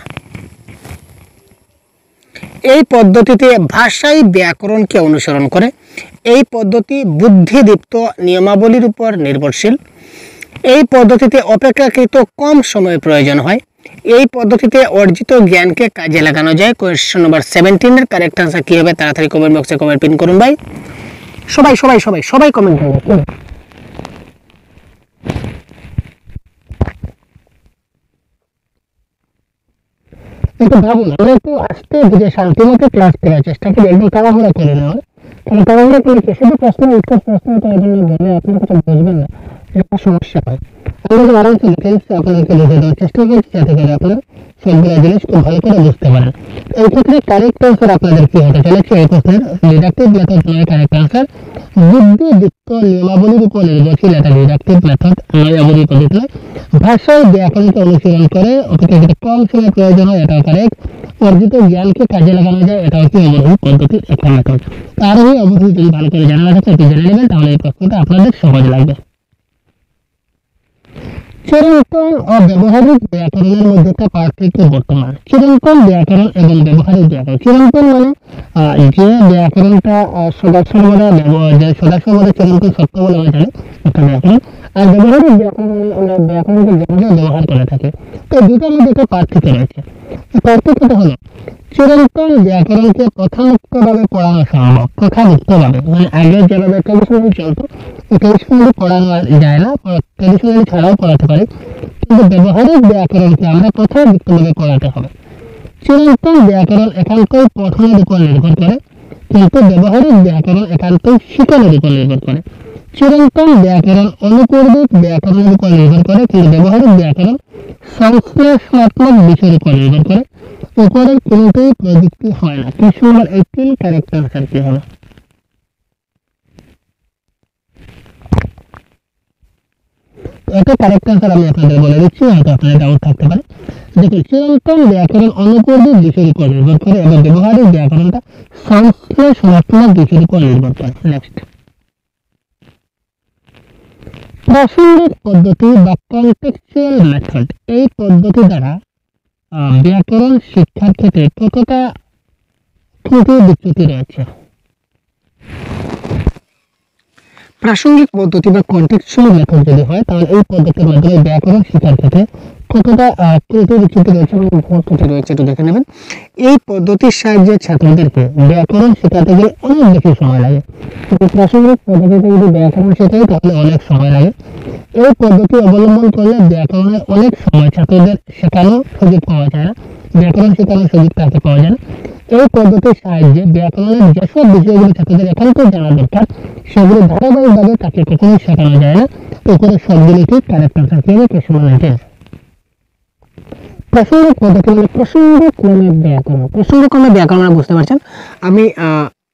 এই পদ্ধতিতে ভাষাই ব্যাকরণকে অনুসরণ করে। এই পদ্ধতি বুদ্ধিদীপ্ত নিয়মাবলীর উপর নির্ভরশীল। এই পদ্ধতিতে অপেক্ষাকৃত কম সময় প্রয়োজন হয়। এই পদ্ধতিতে অর্জিত জ্ঞানকে কাজে লাগানো যায়। কোয়েশ্চন নাম্বার 17 এর কারেক্ট আনসার কি হবে? তাড়াতাড়ি কমেন্ট বক্সে কমেন্ট পিন করুন ভাই। সবাই সবাই সবাই সবাই কমেন্ট করুন। একটু ভাবুন, আমরা একটু আস্তে ধীরে শান্তিমতো ক্লাস করার চেষ্টা করি, একদম তাড়াহুড়া করে নেওয়া। কারণ তাড়াহুড়া করে শুধু প্রশ্ন উত্তর করার জন্য বলে আপনার কিছু বুঝবেন না, একটা সমস্যা হয়। আমরা যে আরামসে লিখে আপনাদেরকে লিখে দেওয়ার চেষ্টা করছি যাতে করে আপনারা সবগুলো জিনিস খুব ভালো করে বুঝতে পারেন। এই ক্ষেত্রে কারেক্ট আনসার আপনাদের কি হতে চলেছে? এই প্রশ্নের ডিডাকটিভ মেথড নয় কারেক্ট আনসার। বুদ্ধিদীপ্ত নিয়মাবলীর উপর নির্ভরশীল এটা ডিডাকটিভ মেথড নয়, অবরোহী পদ্ধতি নয়। ভাষায় ব্যাকরণকে অনুসরণ করে অপেক্ষাকৃত কম সময় প্রয়োজন হয়, এটাও কারেক্ট। অর্জিত জ্ঞানকে কাজে লাগানো যায়, এটা হচ্ছে অবরোহী পদ্ধতির একটা মেথড। আরোহী অবরোহী যদি ভালো করে জানা থাকে জেনে নেবেন, তাহলে এই প্রশ্নটা আপনাদের সহজ লাগবে। চিরন্তন ও ব্যবহারিক ব্যাকরণের মধ্যে একটা পার্থক্য বর্তমান। চিরন্তন ব্যাকরণ এবং ব্যবহারিক ব্যাকরণ। চিরন্তন মানে যে ব্যাকরণটা সদাসর্বদা চিরন্তন সত্য বলে আমরা জানি একটা ব্যাকরণ। আর ব্যবহারিক ব্যাকরণ আমরা ব্যাকরণকে যেভাবে ব্যবহার করে থাকি। তো দুটোর মধ্যে একটা পার্থক্য রয়েছে। পার্থক্যটা হলো চিরন্তন ব্যাকরণকে কথামুক্তভাবে পড়ানো সম্ভব। কথামুক্তভাবে মানে আগে যেভাবে ট্রেডিশনালি চলতো, ট্রেডিশনালি পড়ানো যায় না, ট্রেডিশনালি ছাড়াও পড়াতে পারে, কিন্তু ব্যবহারিক ব্যাকরণকে আমরা কথামুক্তভাবে পড়াতে হবে। চিরন্তন ব্যাকরণ একান্তই পঠনের উপর নির্ভর করে, কিন্তু ব্যবহারিক ব্যাকরণ একান্তই শিকনের উপর নির্ভর করে। চিরন্তন ব্যাকরণ অনুপূর্বিক ব্যাকরণের উপর নির্ভর করে, কিন্তু ব্যবহারিক ব্যাকরণ সংশ্লেষণাত্মক বিষয়ের উপর নির্ভর করে। উপরের কোনটাই প্রযুক্তি হয় না। কোয়েশ্চন নাম্বার 18 কারেক্ট আনসার কি হবে? এটা কারেক্ট আনসার আমি আপনাদের বলে দিচ্ছি, হয়তো আপনাদের ডাউট থাকতে পারে। দেখুন, চিরন্তন ব্যাকরণ অনুপূর্বিক বিষয়ের উপর নির্ভর করে এবং ব্যবহারিক ব্যাকরণটা সংশ্লেষণাত্মক বিষয়ের উপর নির্ভর করে। নেক্সট, প্রাসঙ্গিক পদ্ধতি বা কনটেক্সচুয়াল মেথড। এই পদ্ধতি দ্বারা ব্যাকরণ শিক্ষার ক্ষেত্রে কতটা ত্রুটি বিচ্যুতি রয়েছে? প্রাসঙ্গিক পদ্ধতি বা কনটেক্সচুয়াল মেথড যদি হয় তাহলে এই পদ্ধতির মাধ্যমে ব্যাকরণ শিক্ষার ক্ষেত্রে কতটা ত্রুটি বিচ্যুতি রয়েছে এবং ত্রুটি রয়েছে একটু দেখে নেবেন। এই পদ্ধতির সাহায্যে ছাত্রদেরকে ব্যাকরণ শেখাতে গেলে অনেক বেশি সময় লাগে। প্রাসঙ্গিক পদ্ধতিতে যদি ব্যাকরণ শেখাই তাহলে অনেক সময় লাগে। এই পদ্ধতি অবলম্বন করলে ব্যাকরণে অনেক সময় ছাত্রদের শেখানোর সুযোগ পাওয়া যায় না, ব্যাকরণ শেখানোর সুযোগ তাকে পাওয়া যায় না। এই পদ্ধতির সাহায্যে ব্যাকরণের যেসব বিষয়গুলো ছাত্রদের একান্তই জানা দরকার সেগুলো ধারাবাহিকভাবে তাকে কখনোই শেখানো যায় না। উপরে সবগুলি ঠিক কারেক্ট আনসার কি হবে কোশ্চেন নাম্বার 19 প্রসঙ্গ পদ্ধতি মানে প্রসঙ্গক্রমে ব্যাকরণ প্রসঙ্গক্রমে ব্যাকরণ বুঝতে পারছেন আমি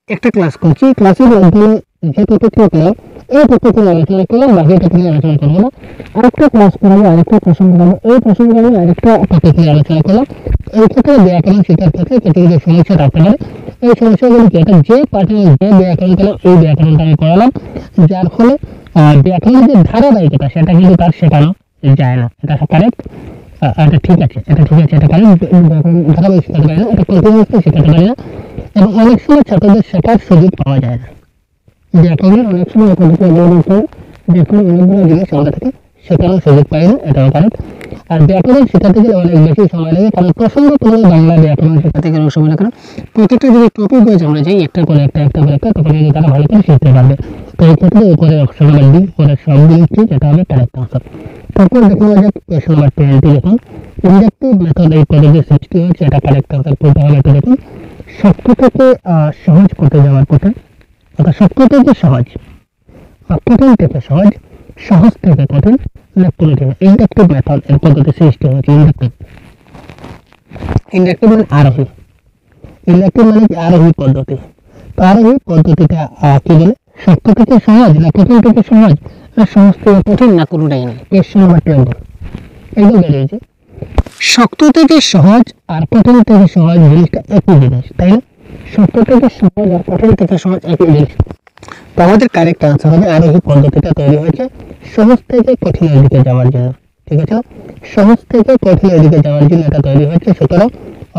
একটা ক্লাস করছি ক্লাসের মাধ্যমে যে টপিকগুলো এই টপিকগুলো আলোচনা করলাম বাকি টপিক আলোচনা করবো না আরেকটা ক্লাস করাবো আরেকটা প্রসঙ্গ করবো এই প্রসঙ্গ আমি আরেকটা টপিক নিয়ে আলোচনা করলাম এই ক্ষেত্রে ব্যাকরণ শেখার ক্ষেত্রে কিছু কিছু সমস্যা থাকতে পারে এই সমস্যাগুলি কি এটা যে পাঠে যে ব্যাকরণ করলাম এই ব্যাকরণটা আমি করালাম যার ফলে ব্যাকরণের যে ধারাবাহিকতা সেটা কিন্তু তার শেখানো যায় না এটা কারেক্ট এটা ঠিক আছে এটা কারেক্ট ধারাবাহিক শেখাতে পারে না এটা কন্টিনিউয়াসলি শেখাতে পারে না এবং অনেক সময় ছাত্রদের শেখার সুযোগ পাওয়া যায় না ব্যাকরণের অনেক সময় ব্যাকরণ অনেকগুলো জিনিস আমাদের থেকে শেখানোর সুযোগ পাই না এটাও কারেক্ট আর ব্যাকরণ শেখাতে গেলে অনেক বেশি সময় লাগে কারণ প্রসঙ্গক্রমে বাংলা ব্যাকরণ শেখাতে গেলে সময় লাগে কারণ প্রত্যেকটা যদি টপিক হয়েছে আমরা যাই একটা করে একটা তখন যদি তারা ভালো করে শিখতে পারবে তো এই ক্ষেত্রে উপরে অপশন নাম্বার ডি উপরে সবগুলি ঠিক এটা হবে কারেক্ট আনসার তারপর দেখুন যাক কোয়েশ্চন নাম্বার 20 দেখুন ইন্ডাকটিভ মেথড এই পদ্ধতির সৃষ্টি হয়েছে এটা কারেক্ট আনসার করতে হবে এটা দেখুন শক্ত থেকে সহজ করতে যাওয়ার পথে অর্থাৎ শক্ত থেকে সহজ কঠিন থেকে সহজ সহজ থেকে কঠিন কঠিন ইন্ডাকটিভ মেথড এর পদ্ধতি সৃষ্টি হয়েছে ইন্ডাকটিভ মানে আরোহী ইন্ডাকটিভ মানে আরোহী পদ্ধতি তো আরোহী পদ্ধতিটা কি বলে শক্ত থেকে সহজ না কঠিন থেকে সহজ না সহজ থেকে কঠিন না কোনোটাই নেই কোয়েশ্চন নাম্বার 20 একদম বেরিয়েছে শক্ত থেকে সহজ আর কঠিন থেকে সহজ জিনিসটা একই জিনিস তাই না শক্ত থেকে সহজ আর কঠিন থেকে সহজ একই জিনিস তো আমাদের কারেক্ট আনসার হবে আরোহী পদ্ধতিটা তৈরি হয়েছে সহজ থেকে কঠিনের দিকে যাওয়ার জন্য ঠিক আছে সহজ থেকে কঠিনের দিকে যাওয়ার জন্য এটা তৈরি হয়েছে সুতরাং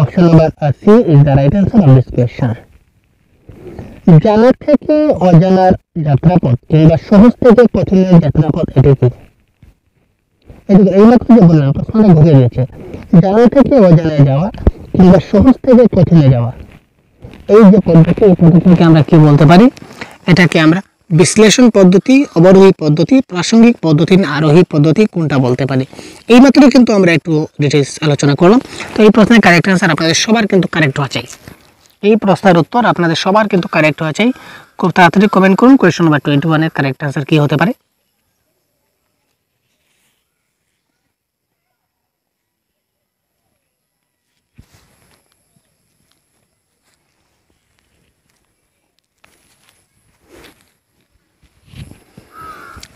option number C is the right answer of this question জানার থেকে অজানার যাত্রাপথ কিংবা সহজ থেকে কঠিনের যাত্রাপথ এটি কি এদিকে এই মাত্র যে বললাম প্রশ্নটা ঘুরে দিয়েছে জানার থেকে অজানায় যাওয়া কিংবা সহজ থেকে কঠিনে যাওয়া এই যে পদ্ধতি এই পদ্ধতিকে আমরা কি বলতে পারি এটাকে আমরা বিশ্লেষণ পদ্ধতি অবরোহী পদ্ধতি প্রাসঙ্গিক পদ্ধতি আরোহী পদ্ধতি কোনটা বলতে পারি এই মাত্র কিন্তু আমরা একটু ডিটেইলস আলোচনা করলাম তো এই প্রশ্নের কারেক্ট আনসার আপনাদের সবার কিন্তু কারেক্ট হওয়া চাই এই প্রশ্নের উত্তর আপনাদের সবার কিন্তু কারেক্ট হওয়া চাই খুব তাড়াতাড়ি কমেন্ট করুন কোয়েশ্চন নাম্বার 21 এর কারেক্ট আনসার কি হতে পারে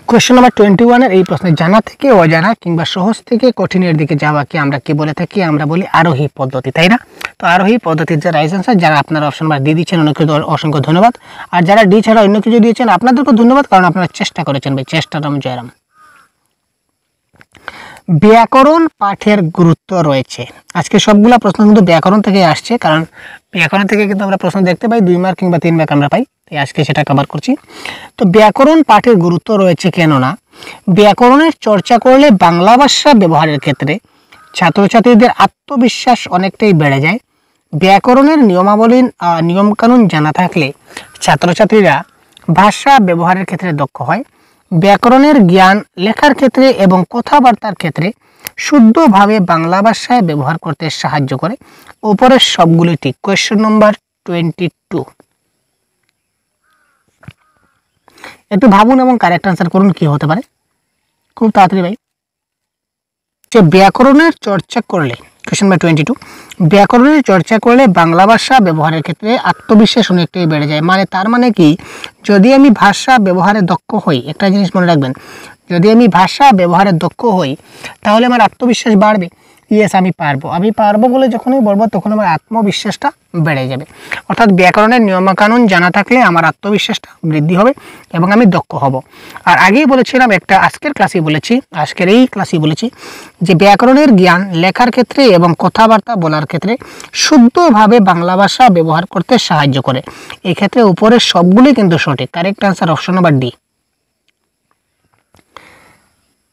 কোয়েশ্চন নাম্বার 21 এর এই প্রশ্নে জানা থেকে অজানা কিংবা সহজ থেকে কঠিনের দিকে যাওয়াকে আমরা কি বলে থাকি আমরা বলি আরোহী পদ্ধতি তাই না তো আরোহী পদ্ধতির যে রাইট আনসার যারা আপনারা অপশন নাম্বার ডি দিয়েছেন অনেক অসংখ্য ধন্যবাদ আর যারা ডি ছাড়া অন্য কিছু দিয়েছেন আপনাদেরকে ধন্যবাদ কারণ আপনারা চেষ্টা করেছেন ভাই চেষ্টারাম জয়রাম ব্যাকরণ পাঠের গুরুত্ব রয়েছে আজকে সবগুলা প্রশ্ন কিন্তু ব্যাকরণ থেকে আসছে কারণ ব্যাকরণ থেকে কিন্তু আমরা প্রশ্ন দেখতে পাই 2 মার্ক কিংবা 3 মার্ক আমরা পাই তাই আজকে সেটা কভার করছি তো ব্যাকরণ পাঠের গুরুত্ব রয়েছে কেন না ব্যাকরণের চর্চা করলে বাংলা ভাষা ব্যবহারের ক্ষেত্রে ছাত্রছাত্রীদের আত্মবিশ্বাস অনেকটাই বেড়ে যায় ব্যাকরণের নিয়মাবলীর নিয়মকানুন জানা থাকলে ছাত্রছাত্রীরা ভাষা ব্যবহারের ক্ষেত্রে দক্ষ হয় ব্যাকরণের জ্ঞান লেখার ক্ষেত্রে এবং কথাবার্তার ক্ষেত্রে শুদ্ধভাবে বাংলা ভাষায় ব্যবহার করতে সাহায্য করে উপরের সবগুলি ঠিক কোয়েশ্চন নাম্বার 22 একটু ভাবুন এবং কারেক্ট আনসার করুন কি হতে পারে খুব তাড়াতাড়ি ভাই যে ব্যাকরণের চর্চা করলে কোয়েশ্চন নাম্বার 22 ব্যাকরণের চর্চা করলে বাংলা ভাষা ব্যবহারের ক্ষেত্রে আত্মবিশ্বাস অনেকটাই বেড়ে যায় মানে তার মানে কি যদি আমি ভাষা ব্যবহারে দক্ষ হই একটা জিনিস মনে রাখবেন যদি আমি ভাষা ব্যবহারে দক্ষ হই তাহলে আমার আত্মবিশ্বাস বাড়বে ইয়েস আমি পারবো বলে যখনই বলবো তখন আমার আত্মবিশ্বাসটা বেড়ে যাবে অর্থাৎ ব্যাকরণের নিয়মকানুন জানা থাকলে আমার আত্মবিশ্বাসটা বৃদ্ধি হবে এবং আমি দক্ষ হব আর আগেই বলেছিলাম একটা আজকের এই ক্লাসে বলেছি যে ব্যাকরণের জ্ঞান লেখার ক্ষেত্রে এবং কথাবার্তা বলার ক্ষেত্রে শুদ্ধভাবে বাংলা ভাষা ব্যবহার করতে সাহায্য করে এই ক্ষেত্রে উপরের সবগুলি কিন্তু সঠিক correct answer option number D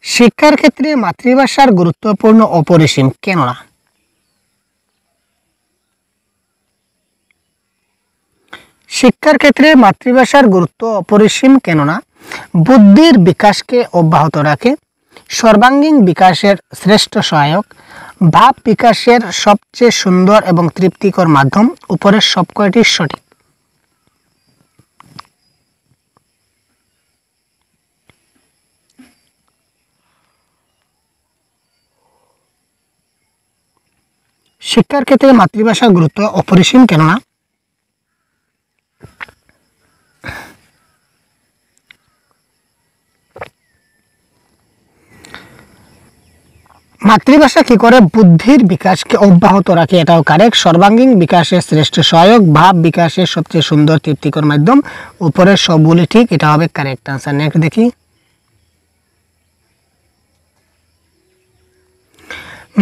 শিক্ষার ক্ষেত্রে মাতৃভাষার গুরুত্বপূর্ণ অপরিসীম কেননা শিক্ষার ক্ষেত্রে মাতৃভাষার গুরুত্ব অপরিসীম কেননা বুদ্ধির বিকাশকে অব্যাহত রাখে সর্বাঙ্গীন বিকাশের শ্রেষ্ঠ সহায়ক ভাব বিকাশের সবচেয়ে সুন্দর এবং তৃপ্তিকর মাধ্যম উপরের সবকয়টি সঠিক শিক্ষার ক্ষেত্রে মাতৃভাষার গুরুত্ব অপরিসীম, কেননা মাতৃভাষা কি করে বুদ্ধির বিকাশকে অব্যাহত রাখে, এটাও কারেক্ট। সর্বাঙ্গীন বিকাশের শ্রেষ্ঠ সহায়ক, ভাব বিকাশের সবচেয়ে সুন্দর তৃপ্তিকর মাধ্যম, উপরের সবগুলি ঠিক, এটা হবে কারেক্ট আনসার। নেক্সট দেখি,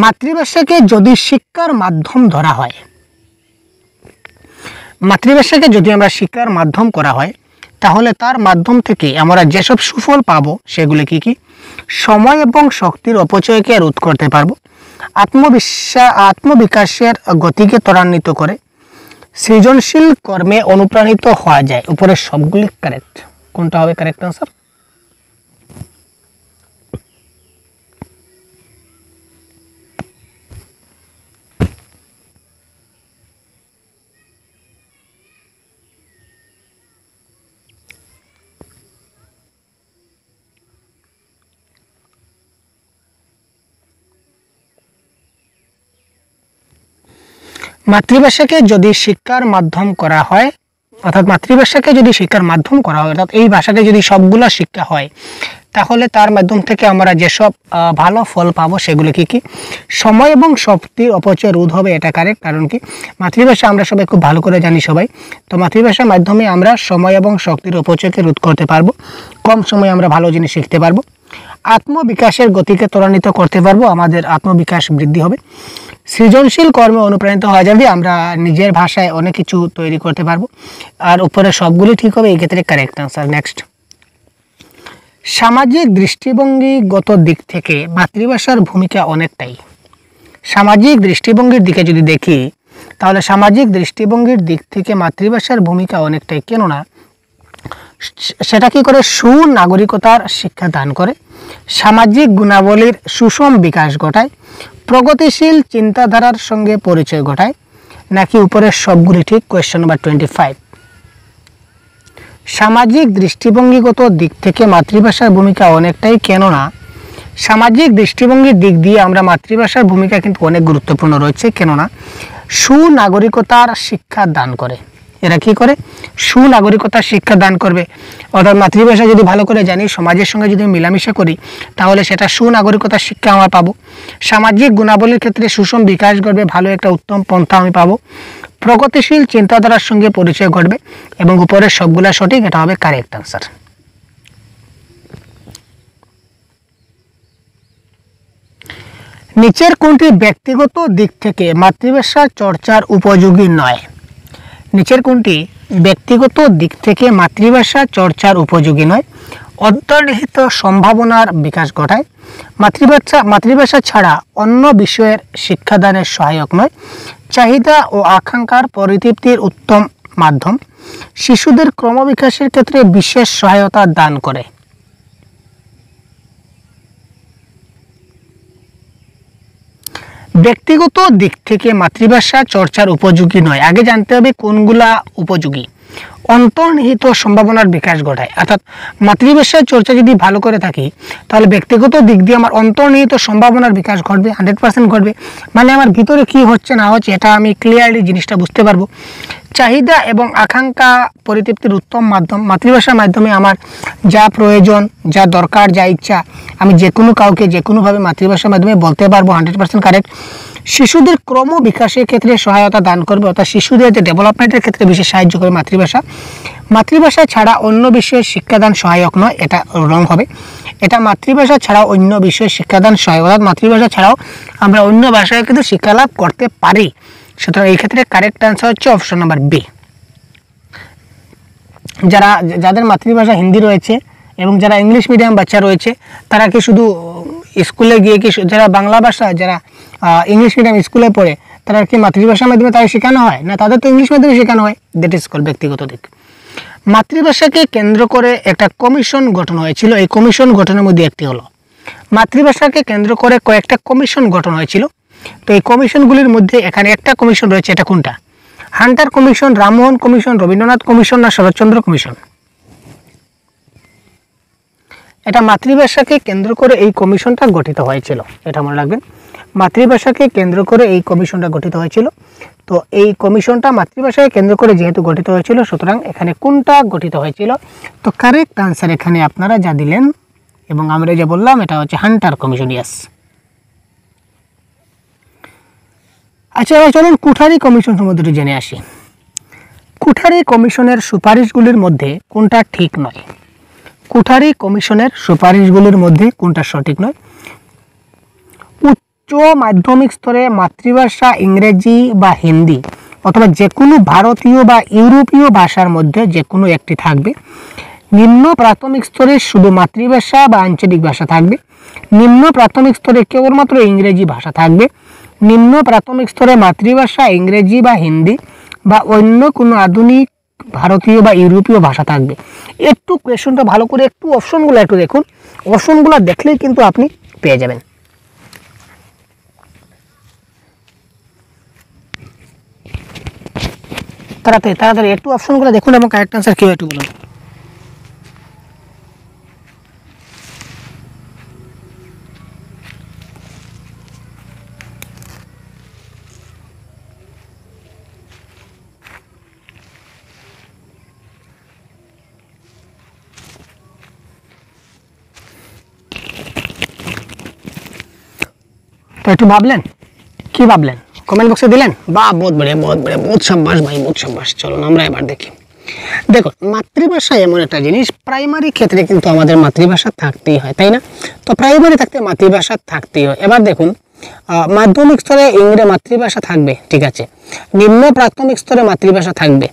মাতৃভাষাকে যদি শিক্ষার মাধ্যম ধরা হয়, মাতৃভাষাকে যদি আমরা শিক্ষার মাধ্যম করা হয়, তাহলে তার মাধ্যম থেকে আমরা যেসব সুফল পাবো সেগুলি কি কি? সময় এবং শক্তির অপচয়কে রোধ করতে পারবো, আত্মবিকাশের গতিকে ত্বরান্বিত করে, সৃজনশীল কর্মে অনুপ্রাণিত হওয়া যায়। উপরে সবগুলি কারেক্ট, কোনটা হবে কারেক্ট আনসার? মাতৃভাষাকে যদি শিক্ষার মাধ্যম করা হয়, অর্থাৎ মাতৃভাষাকে যদি শিক্ষার মাধ্যম করা হয়, অর্থাৎ এই ভাষাকে যদি সবগুলো শিক্ষা হয়, তাহলে তার মাধ্যম থেকে আমরা যেসব ভালো ফল পাবো সেগুলো কি কি? সময় এবং শক্তির অপচয় রোধ হবে, এটা কারেক্ট। কারণ কি, মাতৃভাষা আমরা সবাই খুব ভালো করে জানি সবাই, তো মাতৃভাষার মাধ্যমে আমরা সময় এবং শক্তির অপচয়কে রোধ করতে পারবো, কম সময়ে আমরা ভালো জিনিস শিখতে পারবো, আত্মবিকাশের গতিকে ত্বরান্বিত করতে পারবো, আমাদের আত্মবিকাশ বৃদ্ধি হবে, সৃজনশীল কর্মে অনুপ্রাণিত হওয়া যাবে, আমরা নিজের ভাষায় অনেক কিছু তৈরি করতে পারবো, আর উপরে সবগুলি ঠিক হবে, এই ক্ষেত্রে কারেক্ট আনসার। নেক্সট, সামাজিক দৃষ্টিভঙ্গিগত দিক থেকে মাতৃভাষার ভূমিকা অনেকটাই। সামাজিক দৃষ্টিভঙ্গির দিকে যদি দেখি, তাহলে সামাজিক দৃষ্টিভঙ্গির দিক থেকে মাতৃভাষার ভূমিকা অনেকটাই, কেননা সেটা কি করে? সুনাগরিকতার শিক্ষা দান করে, সামাজিক গুণাবলীর সুষম বিকাশ ঘটায়, প্রগতিশীল চিন্তাধারার সঙ্গে পরিচয় ঘটায়, নাকি উপরের সবগুলি ঠিক? Question number 25। সামাজিক দৃষ্টিভঙ্গিগত দিক থেকে মাতৃভাষার ভূমিকা অনেকটাই, কেননা সামাজিক দৃষ্টিভঙ্গির দিক দিয়ে আমরা মাতৃভাষার ভূমিকা কিন্তু অনেক গুরুত্বপূর্ণ রয়েছে, কেননা সুনাগরিকতার শিক্ষা দান করে। এরা কি করে? সুনাগরিকতার শিক্ষা দান করবে, অর্থাৎ মাতৃভাষা যদি ভালো করে জানি, সমাজের সঙ্গে যদি মেলামেশা করি, তাহলে সেটা সুনাগরিকতার শিক্ষা আমরা পাবো, সামাজিক গুণাবলীর ক্ষেত্রে সুষম বিকাশ ঘটবে, ভালো একটা উত্তম পন্থা আমি পাবো, প্রগতিশীল চিন্তাধারার সঙ্গে পরিচয় ঘটবে, এবং উপরের সবগুলা সঠিক, এটা হবে কারেক্ট আনসার। নিচের কোনটি ব্যক্তিগত দিক থেকে মাতৃভাষা চর্চার উপযোগী নয়? নিচের কোনটি ব্যক্তিগত দিক থেকে মাতৃভাষা চর্চার উপযোগী নয়? অন্তর্নিহিত সম্ভাবনার বিকাশ ঘটায়, মাতৃভাষা ছাড়া অন্য বিষয়ের শিক্ষাদানের সহায়ক নয়, চাহিদা ও আকাঙ্ক্ষার পরিতৃপ্তির উত্তম মাধ্যম, শিশুদের ক্রমবিকাশের ক্ষেত্রে বিশেষ সহায়তা দান করে। ব্যক্তিগত দিক থেকে মাতৃভাষা চর্চার উপযোগী নয়, আগে জানতে হবে কোনগুলা উপযোগী। অন্তর্নিহিত সম্ভাবনার বিকাশ ঘটায়, অর্থাৎ মাতৃভাষার চর্চা যদি ভালো করে থাকি, তাহলে ব্যক্তিগত দিক দিয়ে আমার অন্তর্নিহিত সম্ভাবনার বিকাশ ঘটবে, 100% ঘটবে, মানে আমার ভিতরে কি হচ্ছে না হচ্ছে এটা আমি ক্লিয়ারলি জিনিসটা বুঝতে পারবো। চাহিদা এবং আকাঙ্ক্ষা পরিতৃপ্তির উত্তম মাধ্যম, মাতৃভাষার মাধ্যমে আমার যা প্রয়োজন, যা দরকার, যা ইচ্ছা, আমি যে কোনো কাউকে যে কোনোভাবে মাতৃভাষার মাধ্যমে বলতে পারবো, 100% কারেক্ট। শিশুদের ক্রম বিকাশের ক্ষেত্রে সহায়তা দান করবে, অর্থাৎ শিশুদের যে ডেভেলপমেন্টের ক্ষেত্রে বিশেষ সাহায্য করে মাতৃভাষা। মাতৃভাষা ছাড়া অন্য বিষয়ে শিক্ষাদান সহায়ক নয়, এটা রং হবে, এটা মাতৃভাষা ছাড়াও অন্য বিষয়ে শিক্ষাদান সহায়ক, অর্থাৎ মাতৃভাষা ছাড়াও আমরা অন্য ভাষায় কিন্তু শিক্ষালাভ করতে পারি। সুতরাং এই ক্ষেত্রে কারেক্ট আনসার হচ্ছে অপশন নাম্বার বি। যাদের মাতৃভাষা হিন্দি রয়েছে এবং যারা ইংলিশ মিডিয়াম বাচ্চা রয়েছে, তারা কি শুধু স্কুলে গিয়ে কি, যারা বাংলা ভাষা, যারা ইংলিশ মিডিয়াম স্কুলে পড়ে, তারা কি মাতৃভাষার মাধ্যমে তাদের শেখানো হয় না? তাদের তো ইংলিশ মাধ্যমে শেখানো হয়। দ্যাট ইজ কল ব্যক্তিগত দিক। মাতৃভাষাকে কেন্দ্র করে একটা কমিশন গঠন হয়েছিল, এই কমিশন গঠনের মধ্যে একটি হলো, মাতৃভাষাকে কেন্দ্র করে কয়েকটা কমিশন গঠন হয়েছিল, তো এই কমিশনগুলির মধ্যে এখানে একটা কমিশন রয়েছে, এটা কোনটা? Hunter commission, Rammohan commission, Rabindranath commission, না শরৎচন্দ্র কমিশন? এটা মাতৃভাষাকে কেন্দ্র করে এই কমিশনটা গঠিত হয়েছিল, এটা মনে রাখবেন। মাতৃভাষাকে কেন্দ্র করে এই কমিশনটা গঠিত হয়েছিল। তো এই কমিশনটা মাতৃভাষাকে কেন্দ্র করে যেহেতু গঠিত হয়েছিল, সুতরাং এখানে কোনটা গঠিত হয়েছিল? তো কারেক্ট আনসার এখানে আপনারা যা দিলেন এবং আমরা যে বললাম এটা হচ্ছে হান্টার কমিশন। ইয়াস। আচ্ছা, এবার চলুন কুঠারি কমিশন সম্বন্ধে জেনে আসি। কুঠারি কমিশনের সুপারিশগুলির মধ্যে কোনটা ঠিক নয়? কুঠারি কমিশনের সুপারিশগুলির মধ্যে কোনটা সঠিক নয়? উচ্চ মাধ্যমিক স্তরে মাতৃভাষা ইংরেজি বা হিন্দি অথবা যে কোনো ভারতীয় বা ইউরোপীয় ভাষার মধ্যে যে কোনো একটি থাকবে। নিম্ন প্রাথমিক স্তরে শুধু মাতৃভাষা বা আঞ্চলিক ভাষা থাকবে। নিম্ন প্রাথমিক স্তরে কেবলমাত্র ইংরেজি ভাষা থাকবে। নিম্ন প্রাথমিক স্তরে মাতৃভাষা ইংরেজি বা হিন্দি বা অন্য কোনো আধুনিক ভারতীয় বা ইউরোপীয় ভাষা থাকবে। একটু কোয়েশনটা ভালো করে একটু অপশনগুলো একটু দেখুন। অপশনগুলো দেখলেই কিন্তু আপনি পেয়ে যাবেন। তাড়াতাড়ি তাড়াতাড়ি একটু অপশনগুলো দেখুন এবং কারেক্ট আনসার কেউ একটু বলুন। तो একটু ভাবলেন, কি ভাবলেন কমেন্ট বক্সে দিলেন? বাহ, বহুত বড়িয়া, বহুত বড়িয়া, বহুত শাবাশ ভাই, বহুত শাবাশ। চলুন আমরা এবার দেখি। দেখুন, মাতৃভাষা এমন একটা জিনিস, প্রাইমারি ক্ষেত্রে কিন্তু আমাদের মাতৃভাষা থাকতেই হয়, তাই না? তো প্রাইমারি থাকতে মাতৃভাষা থাকতেই হয়। এবার দেখুন, মাধ্যমিক স্তরে ইংরেজি মাতৃভাষা থাকবে, ঠিক আছে। নিম্ন প্রাথমিক স্তরে মাতৃভাষা থাকবে,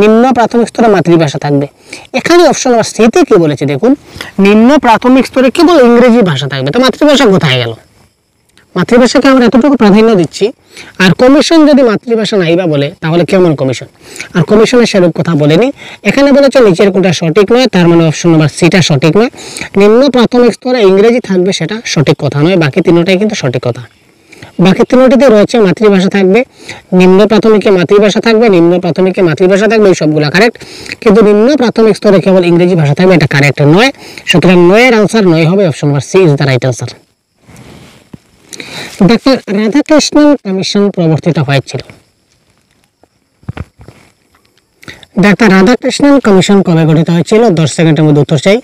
নিম্ন প্রাথমিক স্তরে মাতৃভাষা থাকবে। এখানে অপশন নাম্বার সিতে কি বলেছে দেখুন, নিম্ন প্রাথমিক স্তরে কেবল ইংরেজি ভাষা থাকবে। তো মাতৃভাষা কোথায় গেল? মাতৃভাষাকে আমরা এতটুকু প্রাধান্য দিচ্ছি, আর কমিশন যদি মাতৃভাষা নাইবা বলে তাহলে কেমন কমিশন? আর কমিশনের সেরূপ কথা বলেনি। এখানে বলেছে নিচের কোনটা সঠিক নয়, তার মানে অপশন নাম্বার সিটা সঠিক নয়। নিম্ন প্রাথমিক স্তরে ইংরেজি থাকবে সেটা সঠিক কথা নয়, বাকি তিনটাই কিন্তু সঠিক কথা। বাকি তিনটিতে রয়েছে মাতৃভাষা থাকবে, নিম্ন প্রাথমিকে মাতৃভাষা থাকবে, নিম্ন প্রাথমিকে মাতৃভাষা থাকবে, এই সবগুলো কারেক্ট। কিন্তু নিম্ন প্রাথমিক স্তরে কেবল ইংরেজি ভাষা থাকবে, এটা কারেক্ট নয়। সুতরাং নয়ের আনসার নয় হবে, option number C is the right answer. Doctor Radhakrishnan commission প্রবর্তিত হয়েছিল। ডাক্তার রাধাকৃষ্ণন কমিশন কবে গঠিত হয়েছিল? 10 সেকেন্ডের মধ্যে উত্তর চাই।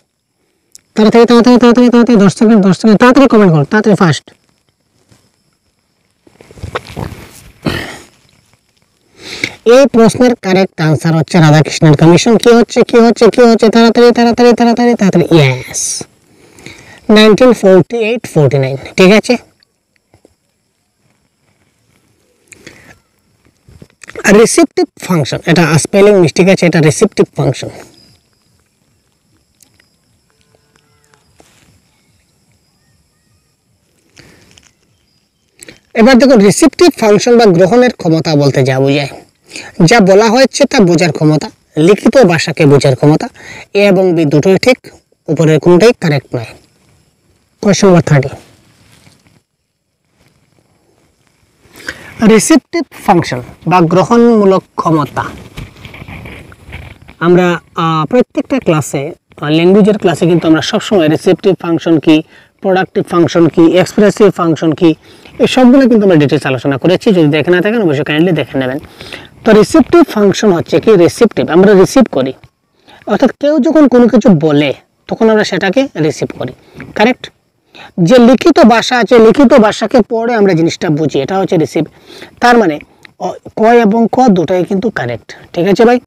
তাড়াতাড়ি তাড়াতাড়ি তাড়াতাড়ি তাড়াতাড়ি 10 সেকেন্ড তাড়াতাড়ি কমেন্ট করুন, তাড়াতাড়ি ফাস্ট। এই প্রশ্নের কারেক্ট আনসার হচ্ছে রাধাকৃষ্ণন কমিশন। কি হচ্ছে কি হচ্ছে কি হচ্ছে? তাড়াতাড়ি তাড়াতাড়ি তাড়াতাড়ি তাড়াতাড়ি। ইয়েস, 1948-49, ঠিক আছে। রিসেপটিভ ফাংশন, এটা স্পেলিং মিস্টেক আছে, এটা রিসেপটিভ ফাংশন। এবার দেখুন, রিসেপটিভ ফাংশন বা গ্রহণের ক্ষমতা বলতে যা বোঝায়, যা বলা হয়েছে তা বোঝার ক্ষমতা, লিখিত ভাষাকে বোঝার ক্ষমতা। এ এবং বি দুটোই ঠিক, উপরের কোনটাই কারেক্ট নয়। কোয়েশ্চন নাম্বার 30, রিসেপটিভ ফাংশন বা গ্রহণমূলক ক্ষমতা। আমরা প্রত্যেকটা ক্লাসে, ল্যাঙ্গুয়েজের ক্লাসে কিন্তু আমরা সবসময় রিসেপটিভ ফাংশন কি, প্রোডাক্টিভ ফাংশন কি, এক্সপ্রেসিভ ফাংশন কি, এই সবগুলো কিন্তু আমরা ডিটেলস আলোচনা করেছি। যদি দেখে না থাকেন অবশ্যই কাইন্ডলি দেখে নেবেন। তো রিসেপটিভ ফাংশন হচ্ছে কি, রিসেপটিভ, আমরা রিসিভ করি, অর্থাৎ কেউ যখন কোনো কিছু বলে তখন আমরা সেটাকে রিসিভ করি, কারেক্ট। যে লিখিত ভাষা আছে, লিখিত ভাষাকে পড়ে আমরা জিনিসটা বুঝি, এটা হচ্ছে রিসিভ। তার মানে ক এবং ক দুটাই কিন্তু কারেক্ট, ঠিক আছে ভাই।